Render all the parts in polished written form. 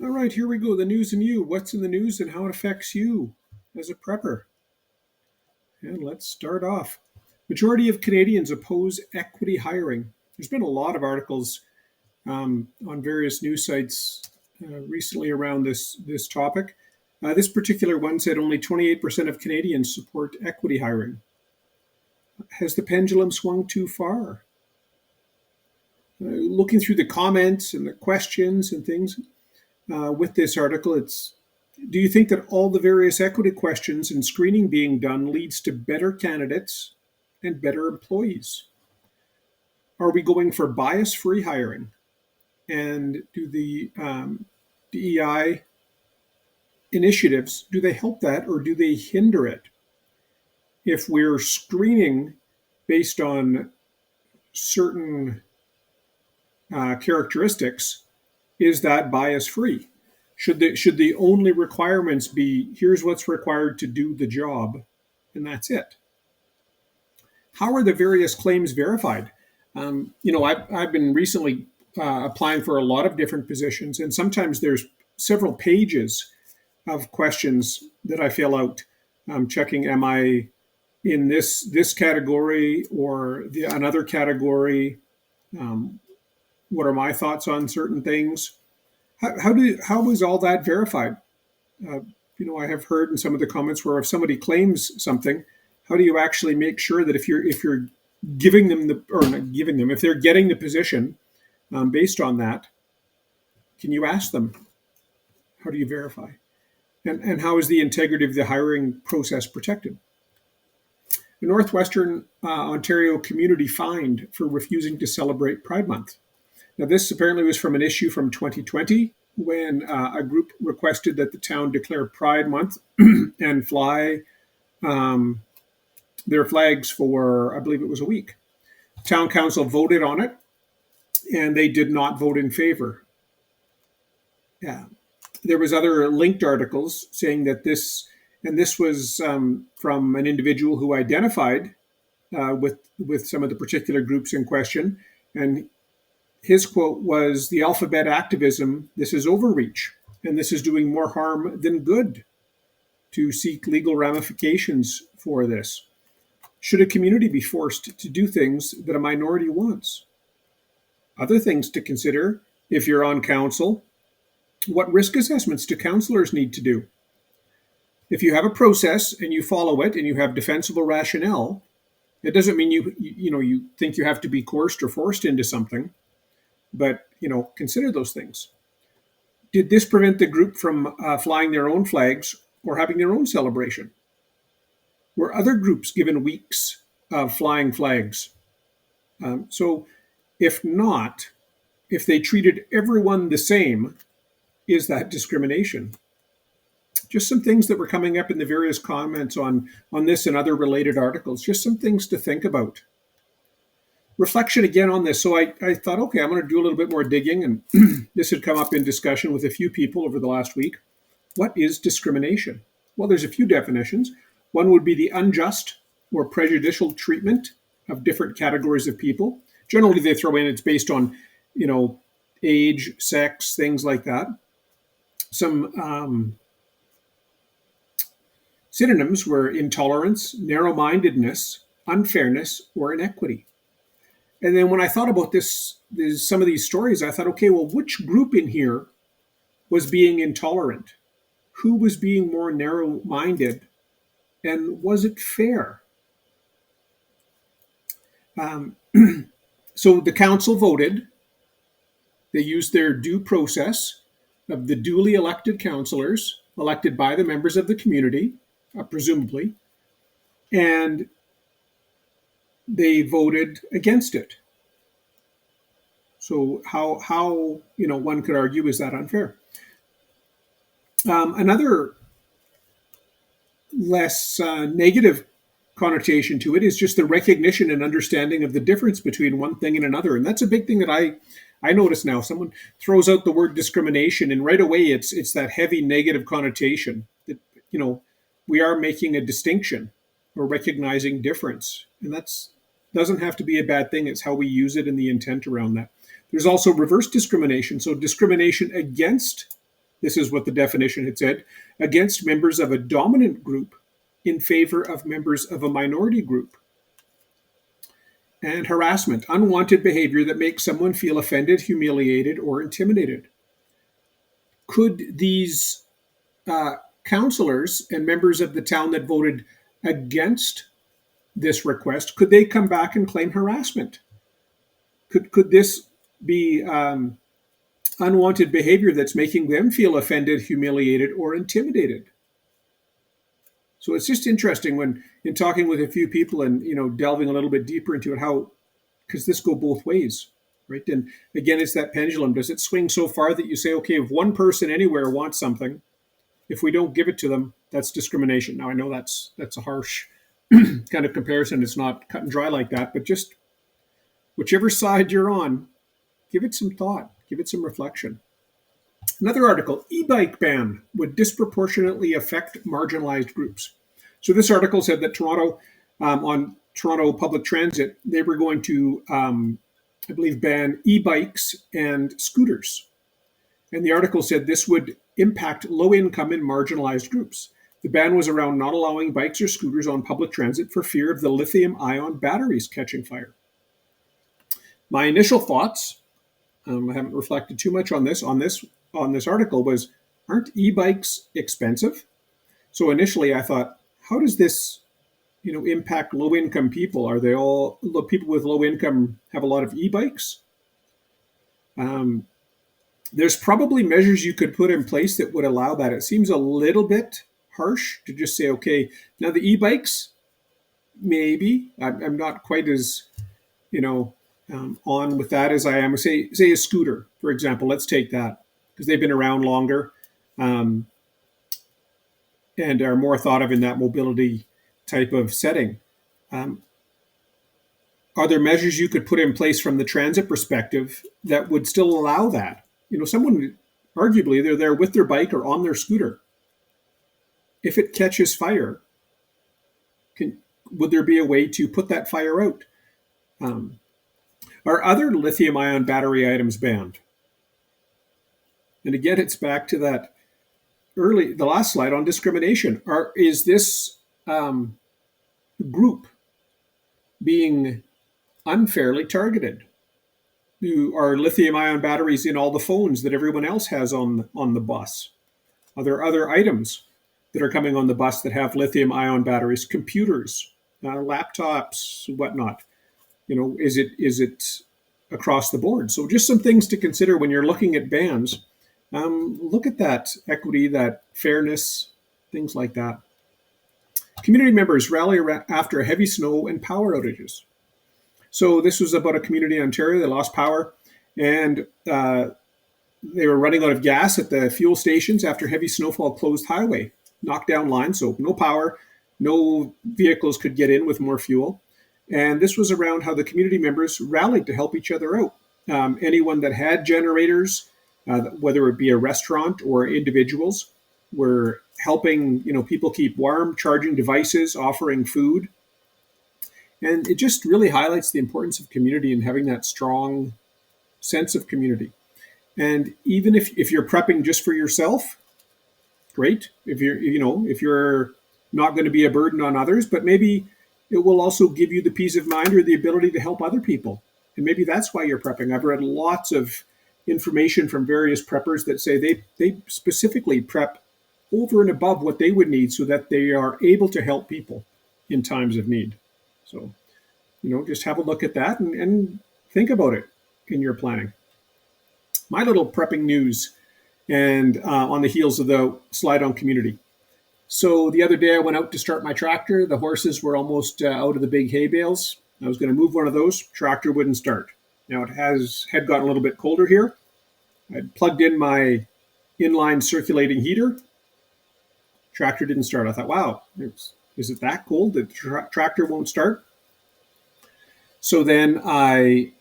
All right, here we go. The news and you. What's in the news and how it affects you as a prepper. And let's start off. Majority of Canadians oppose equity hiring. There's been a lot of articles on various news sites recently around this topic. This particular one said only 28% of Canadians support equity hiring. Has the pendulum swung too far? Looking through the comments and the questions and things with this article, do you think that all the various equity questions and screening being done leads to better candidates and better employees? Are we going for bias-free hiring? And do the DEI initiatives, do they help that or do they hinder it? If we're screening based on certain characteristics, is that bias-free? Should the only requirements be here's what's required to do the job, and that's it? How are the various claims verified? I've been recently applying for a lot of different positions, and sometimes there's several pages of questions that I fill out, checking am I in this category or another category? What are my thoughts on certain things? How is all that verified? I have heard in some of the comments where if somebody claims something, how do you actually make sure that if you're giving them or not giving them, if they're getting the position based on that, can you ask them? How do you verify? And how is the integrity of the hiring process protected? The Northwestern Ontario community fined for refusing to celebrate Pride Month. Now, this apparently was from an issue from 2020 when a group requested that the town declare Pride Month and fly their flags for, I believe it was a week. Town council voted on it, and they did not vote in favor. Yeah. There was other linked articles saying that this was from an individual who identified with some of the particular groups in question, and his quote was, "The alphabet activism, this is overreach, and this is doing more harm than good to seek legal ramifications for this. Should a community be forced to do things that a minority wants?" Other things to consider if you're on council: what risk assessments do councillors need to do? If you have a process and you follow it and you have defensible rationale, it doesn't mean you think you have to be coerced or forced into something. But, consider those things. Did this prevent the group from flying their own flags or having their own celebration? Were other groups given weeks of flying flags? So if not, if they treated everyone the same, is that discrimination? Just some things that were coming up in the various comments on this and other related articles, just some things to think about. Reflection again on this. So I thought, okay, I'm going to do a little bit more digging, and this had come up in discussion with a few people over the last week. What is discrimination? Well, there's a few definitions. One would be the unjust or prejudicial treatment of different categories of people. Generally, they throw in it's based on, age, sex, things like that. Some synonyms were intolerance, narrow-mindedness, unfairness, or inequity. And then when I thought about some of these stories, I thought, okay, well, which group in here was being intolerant? Who was being more narrow-minded? And was it fair? So the council voted. They used their due process of the duly elected councillors, elected by the members of the community, presumably, and they voted against it. So how one could argue, is that unfair? Another less negative connotation to it is just the recognition and understanding of the difference between one thing and another. And that's a big thing that I notice now. Someone throws out the word discrimination, and right away it's that heavy negative connotation that, we are making a distinction or recognizing difference. And that's doesn't have to be a bad thing. It's how we use it and the intent around that. There's also reverse discrimination. So discrimination against This is what the definition had said: against members of a dominant group in favor of members of a minority group. And harassment, unwanted behavior that makes someone feel offended, humiliated, or intimidated. Could these councillors and members of the town that voted against this request, could they come back and claim harassment? Could this be unwanted behavior that's making them feel offended, humiliated, or intimidated? So it's just interesting when in talking with a few people and delving a little bit deeper into it, how because this go both ways, right? And again, it's that pendulum. Does it swing so far that you say, okay, if one person anywhere wants something, if we don't give it to them, that's discrimination? Now I know that's a harsh kind of comparison. It's not cut and dry like that, but just whichever side you're on, give it some thought, give it some reflection. Another article, e-bike ban would disproportionately affect marginalized groups. So this article said that Toronto, on Toronto public transit, they were going to, I believe, ban e-bikes and scooters. And the article said this would impact low-income and marginalized groups. The ban was around not allowing bikes or scooters on public transit for fear of the lithium-ion batteries catching fire. My initial thoughts, I haven't reflected too much on this article, was, aren't e-bikes expensive? So initially I thought, how does this impact low-income people? Are they all people with low income have a lot of e-bikes? There's probably measures you could put in place that would allow that. It seems a little bit harsh to just say, okay, now the e-bikes, maybe. I'm not quite as, on with that as I am. Say a scooter, for example. Let's take that because they've been around longer and are more thought of in that mobility type of setting. Are there measures you could put in place from the transit perspective that would still allow that? Someone, arguably, they're there with their bike or on their scooter. If it catches fire, would there be a way to put that fire out? Are other lithium-ion battery items banned? And again, it's back to that the last slide on discrimination. Is this group being unfairly targeted? Are lithium-ion batteries in all the phones that everyone else has on the bus? Are there other items that are coming on the bus that have lithium-ion batteries? Computers, laptops, whatnot. Is it across the board? So just some things to consider when you're looking at bans. Look at that equity, that fairness, things like that. Community members rally after heavy snow and power outages. So this was about a community in Ontario that lost power, and they were running out of gas at the fuel stations after heavy snowfall closed highway, knocked down lines, so no power, no vehicles could get in with more fuel. And this was around how the community members rallied to help each other out. Anyone that had generators, whether it be a restaurant or individuals, were helping people keep warm, charging devices, offering food. And it just really highlights the importance of community and having that strong sense of community. And even if you're prepping just for yourself, great. If you're not going to be a burden on others, but maybe it will also give you the peace of mind or the ability to help other people. And maybe that's why you're prepping. I've read lots of information from various preppers that say they specifically prep over and above what they would need so that they are able to help people in times of need. So, just have a look at that and think about it in your planning. My little prepping news, and on the heels of the slide on community. So the other day I went out to start my tractor. The horses were almost out of the big hay bales. I was going to move one of those. Tractor wouldn't start. Now had gotten a little bit colder here. I'd plugged in my inline circulating heater. Tractor didn't start. I thought, wow, is it that cold that tractor won't start? So then I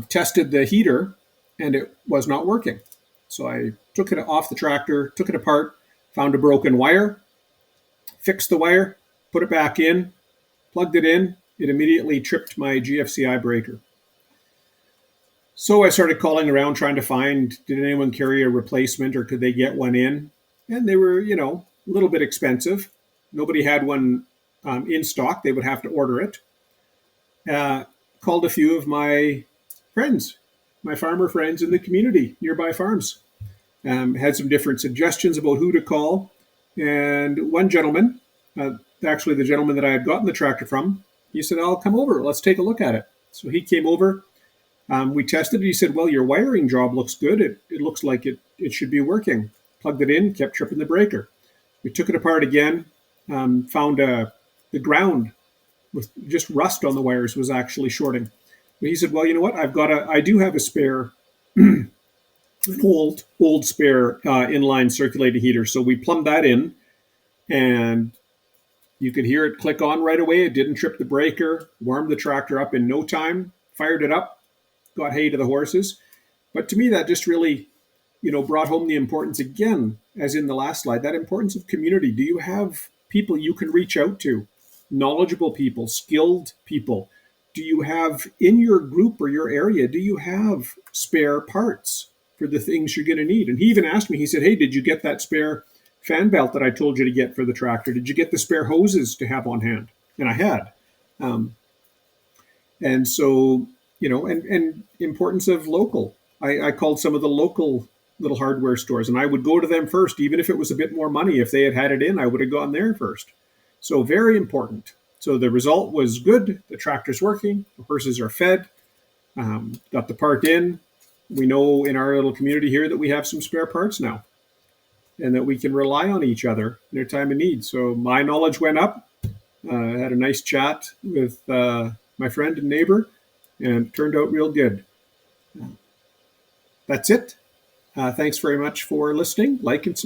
tested the heater and it was not working. So I took it off the tractor, took it apart, found a broken wire, fixed the wire, put it back in, plugged it in. It immediately tripped my GFCI breaker. So I started calling around trying to find, did anyone carry a replacement or could they get one in? And they were, a little bit expensive. Nobody had one in stock. They would have to order it. Uh, Called a few of my friends, my farmer friends in the community, nearby farms. Had some different suggestions about who to call. And one gentleman, actually the gentleman that I had gotten the tractor from, he said, I'll come over. Let's take a look at it. So he came over. We tested it. He said, well, your wiring job looks good. It looks like it should be working. Plugged it in, kept tripping the breaker. We took it apart again, found the ground with just rust on the wires was actually shorting. But he said, well, you know what? I do have a spare, an old spare inline circulating heater. So we plumbed that in and you could hear it click on right away. It didn't trip the breaker, warmed the tractor up in no time, fired it up, got hay to the horses. But to me, that just really, brought home the importance again, as in the last slide, that importance of community. Do you have people you can reach out to? Knowledgeable people, skilled people? Do you have in your group or your area, do you have spare parts for the things you're going to need? And he even asked me, he said, hey, did you get that spare fan belt that I told you to get for the tractor? Did you get the spare hoses to have on hand? And I had. And so, and importance of local. I called some of the local little hardware stores and I would go to them first, even if it was a bit more money. If they had it in, I would have gone there first. So very important. So the result was good. The tractor's working. The horses are fed. Got the part in. We know in our little community here that we have some spare parts now and that we can rely on each other in their time of need. So my knowledge went up. I had a nice chat with my friend and neighbor and it turned out real good. That's it. Thanks very much for listening. Like and subscribe.